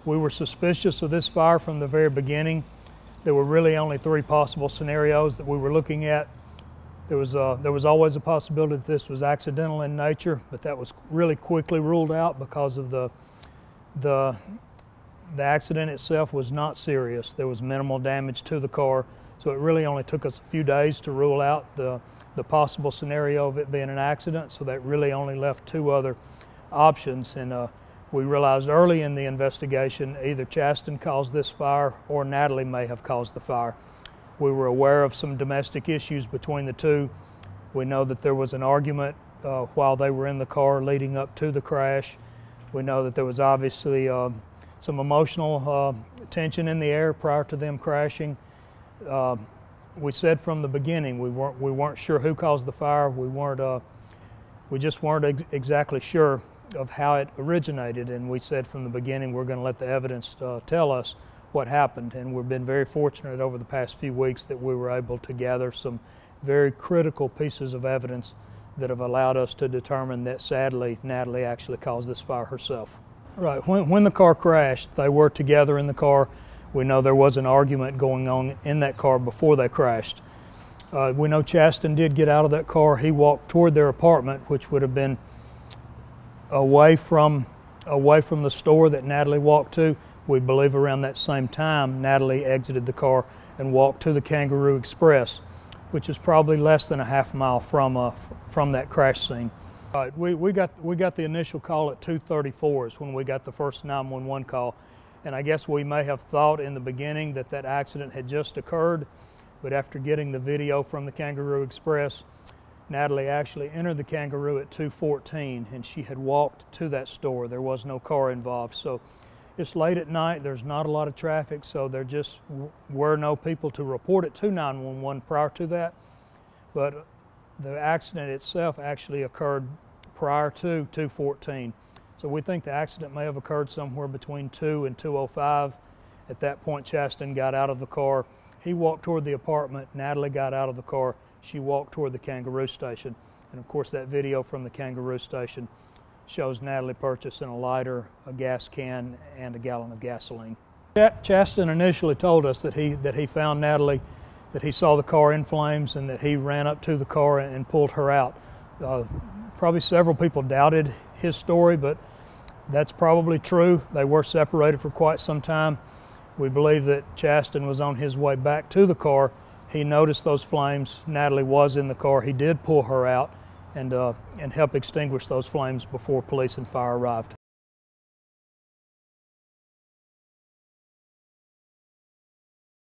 We were suspicious of this fire from the very beginning. There were really only three possible scenarios that we were looking at. There was always a possibility that this was accidental in nature, but that was really quickly ruled out because of the accident itself was not serious. There was minimal damage to the car, so it really only took us a few days to rule out the possible scenario of it being an accident, so that really only left two other options. And we realized early in the investigation either Chaston caused this fire or Natalie may have caused the fire. We were aware of some domestic issues between the two. We know that there was an argument while they were in the car leading up to the crash. We know that there was obviously some emotional tension in the air prior to them crashing. We said from the beginning we weren't sure who caused the fire. We just weren't exactly sure of how it originated, and we said from the beginning we're going to let the evidence tell us what happened. And we've been very fortunate over the past few weeks that we were able to gather some very critical pieces of evidence that have allowed us to determine that sadly Natalie actually caused this fire herself. Right, when the car crashed, they were together in the car. We know there was an argument going on in that car before they crashed. We know Chaston did get out of that car. He walked toward their apartment, which would have been away from the store that Natalie walked to. We believe around that same time Natalie exited the car and walked to the Kangaroo Express, which is probably less than a half mile from that crash scene. We got the initial call at 2:34 is when we got the first 911 call, and I guess we may have thought in the beginning that that accident had just occurred, but after getting the video from the Kangaroo Express, Natalie actually entered the Kangaroo at 2:14, and she had walked to that store. There was no car involved. So it's late at night, there's not a lot of traffic, so there just were no people to report it to 911 prior to that. But the accident itself actually occurred prior to 2:14. So we think the accident may have occurred somewhere between 2 and 2:05. At that point, Chaston got out of the car. He walked toward the apartment. Natalie got out of the car. She walked toward the Kangaroo station. And of course, that video from the Kangaroo station shows Natalie purchasing a lighter, a gas can, and a gallon of gasoline. Chaston initially told us that he found Natalie, that he saw the car in flames, and that he ran up to the car and pulled her out. Probably several people doubted his story, but that's probably true. They were separated for quite some time. We believe that Chaston was on his way back to the car. He noticed those flames. Natalie was in the car. He did pull her out and help extinguish those flames before police and fire arrived.